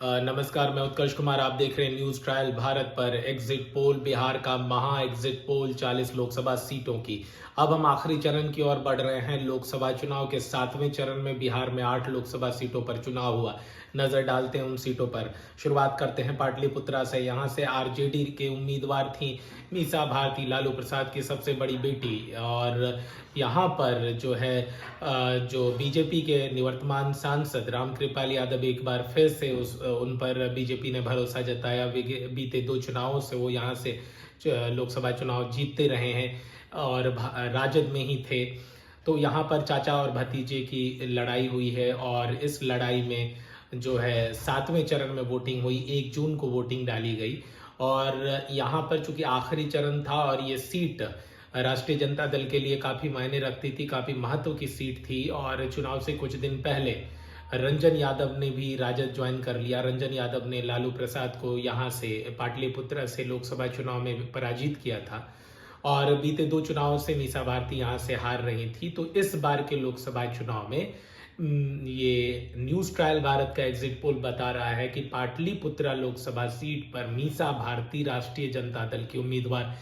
नमस्कार, मैं उत्कर्ष कुमार। आप देख रहे हैं न्यूज ट्रायल भारत पर। एग्जिट पोल, बिहार का महा एग्जिट पोल 40 लोकसभा सीटों की। अब हम आखिरी चरण की ओर बढ़ रहे हैं। लोकसभा चुनाव के 7वें चरण में बिहार में 8 लोकसभा सीटों पर चुनाव हुआ। नजर डालते हैं उन सीटों पर। शुरुआत करते हैं पाटलिपुत्रा से। यहाँ से आरजेडी के उम्मीदवार थी मीसा भारती, लालू प्रसाद की सबसे बड़ी बेटी। और यहाँ पर जो है जो बीजेपी के निवर्तमान सांसद रामकृपाल यादव एक बार फिर से उन पर बीजेपी ने भरोसा जताया। बीते 2 चुनावों से वो यहाँ से लोकसभा चुनाव जीतते रहे हैं और राजद में ही थे। तो यहाँ पर चाचा और भतीजे की लड़ाई हुई है और इस लड़ाई में जो है 7वें चरण में वोटिंग हुई। 1 जून को वोटिंग डाली गई और यहाँ पर चूंकि आखिरी चरण था और ये सीट राष्ट्रीय जनता दल के लिए काफी मायने रखती थी, काफी महत्व की सीट थी। और चुनाव से कुछ दिन पहले रंजन यादव ने भी राजद ज्वाइन कर लिया। रंजन यादव ने लालू प्रसाद को यहाँ से पाटलिपुत्र से लोकसभा चुनाव में पराजित किया था और बीते 2 चुनावों से मीसा भारती यहाँ से हार रही थी। तो इस बार के लोकसभा चुनाव में ये न्यूज ट्रायल भारत का एग्जिट पोल बता रहा है कि पाटलिपुत्रा लोकसभा सीट पर मीसा भारती राष्ट्रीय जनता दल की उम्मीदवार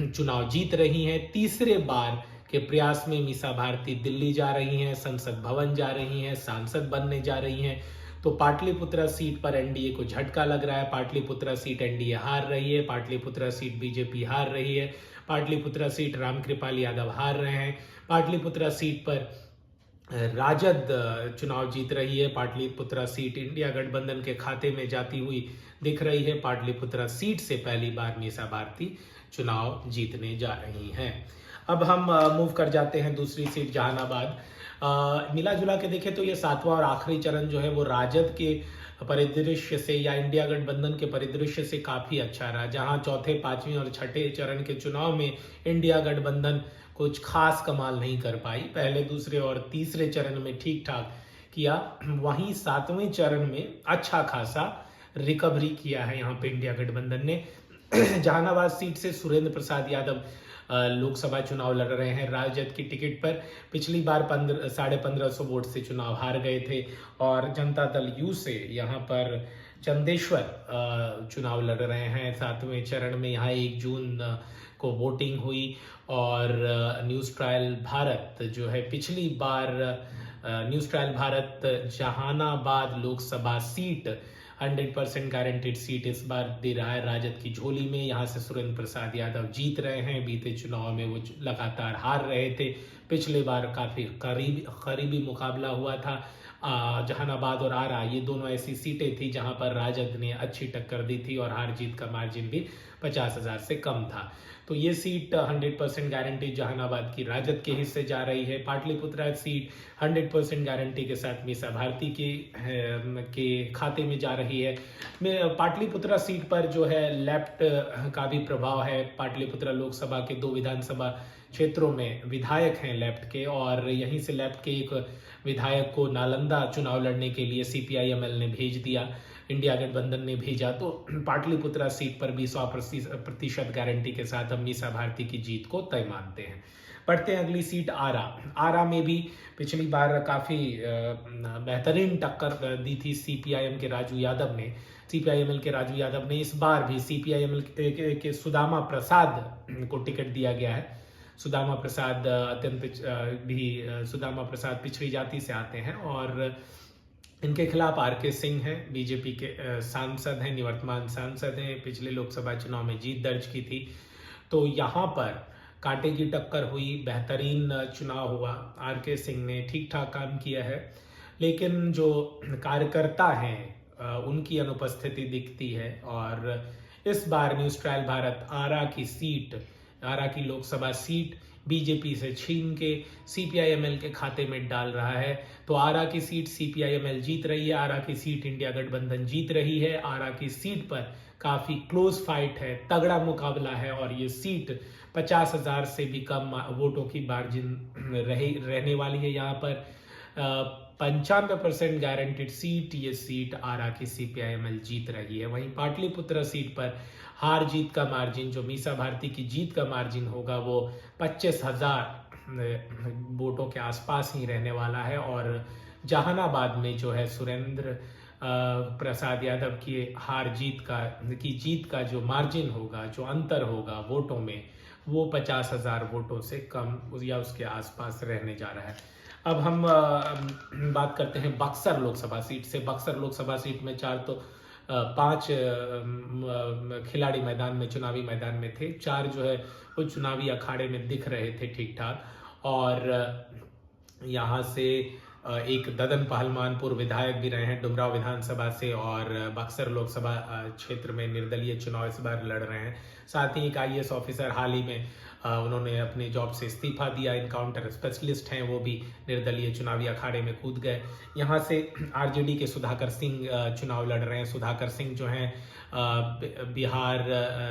चुनाव जीत रही हैं। तीसरे बार के प्रयास में मीसा भारती दिल्ली जा रही हैं, संसद भवन जा रही हैं, सांसद बनने जा रही हैं। तो पाटलिपुत्रा सीट पर एनडीए को झटका लग रहा है। पाटलिपुत्रा सीट एनडीए हार रही है, पाटलिपुत्रा सीट बीजेपी हार रही है, पाटलिपुत्रा सीट रामकृपाल यादव हार रहे हैं, पाटलिपुत्रा सीट पर राजद चुनाव जीत रही है, पाटलिपुत्रा सीट इंडिया गठबंधन के खाते में जाती हुई दिख रही है। पाटलिपुत्रा सीट से पहली बार मीसा भारती चुनाव जीतने जा रही हैं। अब हम मूव कर जाते हैं दूसरी सीट जहानाबाद। मिला जुला के देखें तो ये 7वां और आखिरी चरण जो है वो राजद के परिदृश्य से या इंडिया गठबंधन के परिदृश्य से काफी अच्छा रहा। जहां चौथे, 5वें और 6ठे चरण के चुनाव में इंडिया गठबंधन कुछ खास कमाल नहीं कर पाई। पहले, दूसरे और तीसरे चरण में ठीक ठाक किया, वहीं 7वें चरण में अच्छा खासा रिकवरी किया है यहाँ पे इंडिया गठबंधन ने। जहानाबाद सीट से सुरेंद्र प्रसाद यादव लोकसभा चुनाव लड़ रहे हैं राजद की टिकट पर। पिछली बार 1550 वोट से चुनाव हार गए थे और जनता दल यू से यहाँ पर चंदेश्वर चुनाव लड़ रहे हैं 7वें चरण में। यहाँ 1 जून को वोटिंग हुई और न्यूज ट्रायल भारत जो है पिछली बार news trial Bharat Jehanabad Lok Sabha seat 100% guaranteed seat इस बार दे रहा है राजद की झोली में। यहाँ से सुरेंद्र प्रसाद यादव जीत रहे हैं। बीते चुनाव में वो लगातार हार रहे थे। पिछले बार काफी करीबी मुकाबला हुआ था। जहानाबाद और आरा ये दोनों ऐसी सीटें थी जहां पर राजद ने अच्छी टक्कर दी थी और हार जीत का मार्जिन भी 50,000 से कम था। तो ये सीट 100% गारंटी जहानाबाद की राजद के हिस्से जा रही है। पाटलिपुत्रा सीट 100% गारंटी के साथ मीसा भारती के खाते में जा रही है। पाटलिपुत्रा सीट पर जो है लेफ्ट का भी प्रभाव है। पाटलिपुत्रा लोकसभा के 2 विधानसभा क्षेत्रों में विधायक हैं लेफ्ट के और यहीं से लेफ्ट के एक विधायक को नालंदा चुनाव लड़ने के लिए सीपीआईएमएल ने भेज दिया, इंडिया गठबंधन ने भेजा। तो पाटलिपुत्रा सीट पर भी 100% गारंटी के साथ हम मीसा भारती की जीत को तय मानते हैं। बढ़ते हैं अगली सीट आरा। आरा में भी पिछली बार काफी बेहतरीन टक्कर दी थी सीपीआईएम के राजू यादव ने। सीपीआईएमएल के राजू यादव ने इस बार भी सीपीआईएमएल के सुदामा प्रसाद को टिकट दिया गया है। सुदामा प्रसाद सुदामा प्रसाद पिछड़ी जाति से आते हैं और इनके खिलाफ आरके सिंह हैं, बीजेपी के सांसद हैं, निवर्तमान सांसद हैं, पिछले लोकसभा चुनाव में जीत दर्ज की थी। तो यहाँ पर कांटे की टक्कर हुई, बेहतरीन चुनाव हुआ। आरके सिंह ने ठीक ठाक काम किया है, लेकिन जो कार्यकर्ता हैं उनकी अनुपस्थिति दिखती है। और इस बार न्यूज ट्रायल भारत आरा की लोकसभा सीट बीजेपी से छीन के सीपीआईएमएल के खाते में डाल रहा है। तो आरा की सीट सीपीआईएमएल जीत रही है, आरा की सीट इंडिया गठबंधन जीत रही है। आरा की सीट पर काफी क्लोज फाइट है, तगड़ा मुकाबला है और ये सीट 50,000 से भी कम वोटों की मार्जिन रहने वाली है। यहाँ पर 95% गारंटेड सीट, ये सीट आरा की सीपीआईएमएल जीत रही है। वहीं पाटलिपुत्रा सीट पर हार जीत का मार्जिन, जो मीसा भारती की जीत का मार्जिन होगा, वो 25,000 वोटों के आसपास ही रहने वाला है। और जहानाबाद में जो है सुरेंद्र प्रसाद यादव की जीत का जो मार्जिन होगा, जो अंतर होगा वोटों में, वो 50,000 वोटों से कम या उसके आसपास रहने जा रहा है। अब हम बात करते हैं बक्सर लोकसभा सीट से। बक्सर लोकसभा सीट में 5 खिलाड़ी मैदान में, चुनावी मैदान में थे। 4 जो है वो चुनावी अखाड़े में दिख रहे थे ठीक ठाक। और यहाँ से एक ददन पहलवान पूर्व विधायक भी रहे हैं डुमराव विधानसभा से, और बक्सर लोकसभा क्षेत्र में निर्दलीय चुनाव इस बार लड़ रहे हैं। साथ ही एक IAS ऑफिसर हाल ही में उन्होंने अपने जॉब से इस्तीफा दिया, इनकाउंटर स्पेशलिस्ट हैं, वो भी निर्दलीय चुनावी अखाड़े में कूद गए। यहाँ से RJD के सुधाकर सिंह चुनाव लड़ रहे हैं। सुधाकर सिंह जो हैं बिहार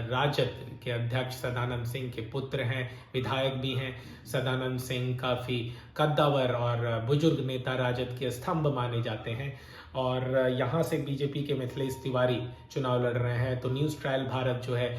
राजद के अध्यक्ष सदानंद सिंह के पुत्र हैं, विधायक भी हैं। सदानंद सिंह काफ़ी कद्दावर और बुजुर्ग नेता, राजद के स्तंभ माने जाते हैं। और यहाँ से BJP के मिथिलेश तिवारी चुनाव लड़ रहे हैं। तो न्यूज़ ट्रायल भारत जो है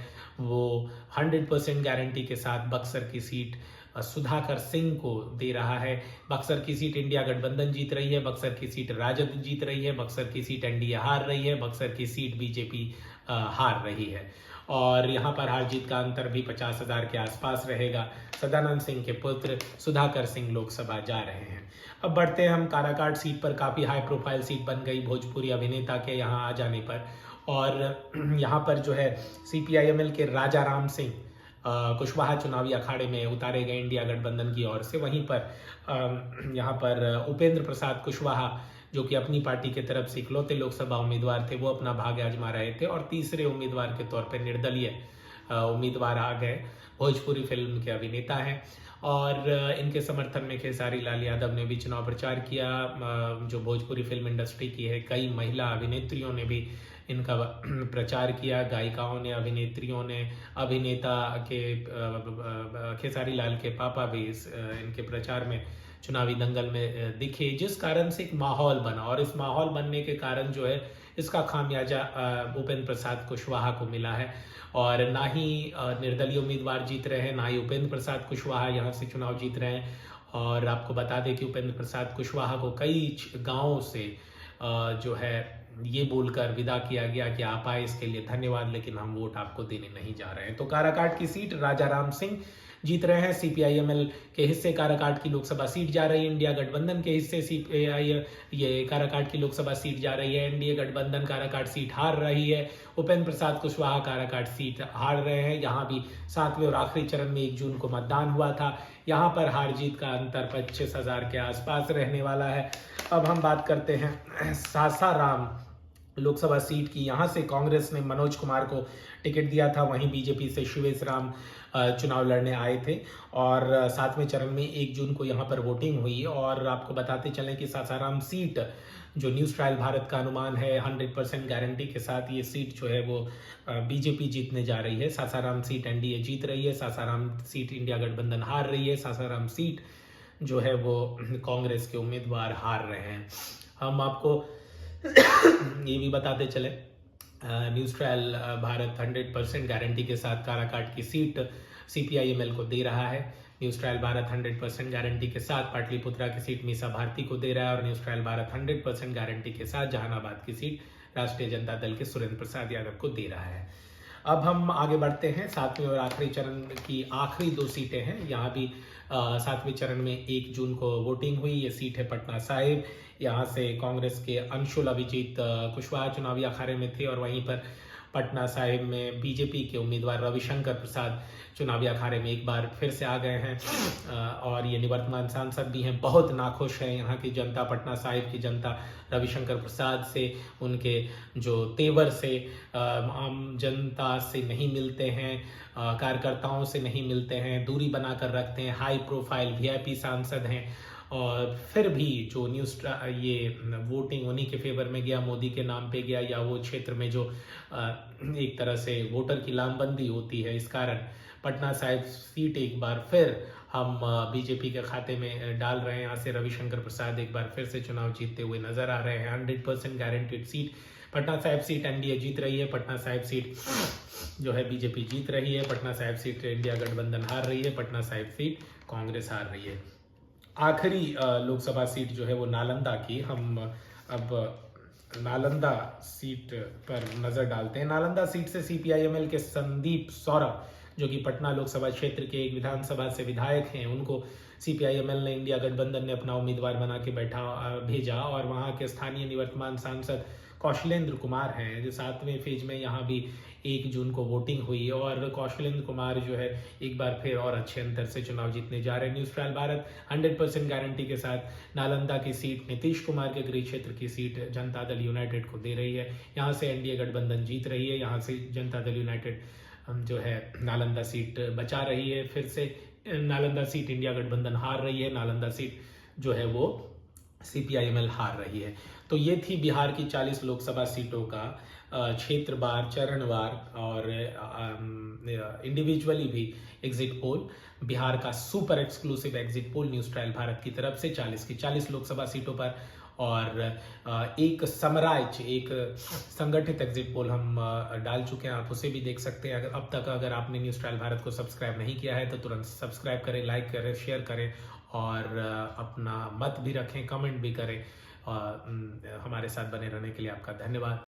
वो 100% गारंटी के साथ बक्सर की सीट सुधाकर सिंह को दे रहा है। बक्सर की सीट इंडिया गठबंधन जीत रही है, बक्सर की सीट राजद जीत रही है, बक्सर की सीट NDA हार रही है, बक्सर की सीट BJP हार रही है। और यहाँ पर हार जीत का अंतर भी 50,000 के आसपास रहेगा। सदानंद सिंह के पुत्र सुधाकर सिंह लोकसभा जा रहे हैं। अब बढ़ते हैं हम काराकाट सीट पर। काफ़ी हाई प्रोफाइल सीट बन गई भोजपुरी अभिनेता के यहाँ आ जाने पर। और यहाँ पर जो है CPIML के राजा राम सिंह कुशवाहा चुनावी अखाड़े में उतारे गए इंडिया गठबंधन की ओर से। वहीं पर यहाँ पर उपेंद्र प्रसाद कुशवाहा जो कि अपनी पार्टी की तरफ से इकलौते लोकसभा उम्मीदवार थे, वो अपना भाग्य आजमा रहे थे। और तीसरे उम्मीदवार के तौर पर निर्दलीय उम्मीदवार आ गए, भोजपुरी फिल्म के अभिनेता हैं। और इनके समर्थन में खेसारी लाल यादव ने भी चुनाव प्रचार किया। जो भोजपुरी फिल्म इंडस्ट्री की है, कई महिला अभिनेत्रियों ने भी इनका प्रचार किया। गायिकाओं ने, अभिनेत्रियों ने, अभिनेता के खेसारी लाल के पापा भी इनके प्रचार में, चुनावी दंगल में दिखे, जिस कारण से एक माहौल बना। और इस माहौल बनने के कारण जो है इसका खामियाजा उपेंद्र प्रसाद कुशवाहा को मिला है। और ना ही निर्दलीय उम्मीदवार जीत रहे हैं, ना ही उपेंद्र प्रसाद कुशवाहा यहाँ से चुनाव जीत रहे हैं। और आपको बता दें कि उपेंद्र प्रसाद कुशवाहा को कई गाँवों से जो है ये बोलकर विदा किया गया कि आप आए इसके लिए धन्यवाद, लेकिन हम वोट आपको देने नहीं जा रहे हैं। तो काराकाट की सीट राजा राम सिंह जीत रहे हैं। CPIML के हिस्से काराकाट की लोकसभा सीट जा रही है। इंडिया गठबंधन के हिस्से ये काराकाट की लोकसभा सीट जा रही है। NDA गठबंधन काराकाट सीट हार रही है। उपेंद्र प्रसाद कुशवाहा काराकाट सीट हार रहे हैं। यहाँ भी 7वें और आखिरी चरण में 1 जून को मतदान हुआ था। यहाँ पर हार जीत का अंतर 25,000 के आसपास रहने वाला है। अब हम बात करते हैं सासाराम लोकसभा सीट की। यहाँ से कांग्रेस ने मनोज कुमार को टिकट दिया था, वहीं BJP से शिवेश राम चुनाव लड़ने आए थे। और 7वें चरण में 1 जून को यहाँ पर वोटिंग हुई। और आपको बताते चलें कि सासाराम सीट जो न्यूज़ ट्रायल भारत का अनुमान है 100% गारंटी के साथ ये सीट जो है वो BJP जीतने जा रही है। सासाराम सीट NDA जीत रही है, सासाराम सीट इंडिया गठबंधन हार रही है, सासाराम सीट जो है वो कांग्रेस के उम्मीदवार हार रहे हैं। हम आपको ये भी बताते चले न्यूज़ ट्रायल भारत 100% गारंटी के साथ काराकाट की सीट CPIML को दे रहा है। न्यूज़ ट्रायल भारत 100% गारंटी के साथ पाटलिपुत्रा की सीट मीसा भारती को दे रहा है। और न्यूज़ ट्रायल भारत 100% गारंटी के साथ जहानाबाद की सीट राष्ट्रीय जनता दल के सुरेंद्र प्रसाद यादव को दे रहा है। अब हम आगे बढ़ते हैं। 7वें और आखिरी चरण की आखिरी 2 सीटें हैं। यहाँ भी 7वें चरण में 1 जून को वोटिंग हुई। ये सीट है पटना साहिब। यहाँ से कांग्रेस के अंशुल अभिजीत कुशवाहा चुनावी अखाड़े में थे। और वहीं पर पटना साहिब में BJP के उम्मीदवार रविशंकर प्रसाद चुनावी अखाड़े में एक बार फिर से आ गए हैं। और ये निवर्तमान सांसद भी हैं। बहुत नाखुश है यहाँ की जनता, पटना साहिब की जनता रविशंकर प्रसाद से, उनके जो तेवर से, आम जनता से नहीं मिलते हैं, कार्यकर्ताओं से नहीं मिलते हैं, दूरी बनाकर रखते हैं, हाई प्रोफाइल VIP सांसद हैं। और फिर भी जो ये वोटिंग उन्हीं के फेवर में गया, मोदी के नाम पे गया, या वो क्षेत्र में जो एक तरह से वोटर की लामबंदी होती है, इस कारण पटना साहिब सीट एक बार फिर हम BJP के खाते में डाल रहे हैं। यहाँ से रविशंकर प्रसाद एक बार फिर से चुनाव जीतते हुए नजर आ रहे हैं। 100% guaranteed seat Patna Sahib seat NDA जीत रही है। पटना साहिब सीट जो है BJP जीत रही है। पटना साहिब सीट इंडिया गठबंधन हार रही है। पटना साहिब सीट कांग्रेस हार रही है। आखिरी लोकसभा सीट जो है वो नालंदा की। हम अब नालंदा सीट पर नजर डालते हैं। नालंदा सीट से सीपीआईएमएल के संदीप सौरभ, जो कि पटना लोकसभा क्षेत्र के एक विधानसभा से विधायक हैं, उनको सीपीआईएमएल ने इंडिया गठबंधन ने अपना उम्मीदवार बना के भेजा। और वहां के स्थानीय निवर्तमान सांसद कौशलेंद्र कुमार हैं, जो 7वें फेज में यहाँ भी 1 जून को वोटिंग हुई और कौशलेंद्र कुमार जो है एक बार फिर और अच्छे अंतर से चुनाव जीतने जा रहे हैं। न्यूज़ ट्रायल भारत 100% गारंटी के साथ नालंदा की सीट नीतीश कुमार के गृह क्षेत्र की सीट जनता दल यूनाइटेड को दे रही है। यहाँ से एनडीए गठबंधन जीत रही है, यहाँ से जनता दल यूनाइटेड जो है नालंदा सीट बचा रही है। फिर से नालंदा सीट इंडिया गठबंधन हार रही है, नालंदा सीट जो है वो सीपीआईएमएल हार रही है। तो ये थी बिहार की 40 लोकसभा सीटों का क्षेत्रवार, चरणवार और इंडिविजुअली भी एग्जिट पोल। बिहार का super exclusive exit poll news trial Bharat की तरफ से 40 की 40 लोकसभा सीटों पर, और एक समराइज, एक संगठित एग्जिट पोल हम डाल चुके हैं, आप उसे भी देख सकते हैं। अब तक अगर आपने न्यूज़ ट्रायल भारत को सब्सक्राइब नहीं किया है तो तुरंत सब्सक्राइब करें, लाइक करें, शेयर करें और अपना मत भी रखें, कमेंट भी करें। हमारे साथ बने रहने के लिए आपका धन्यवाद।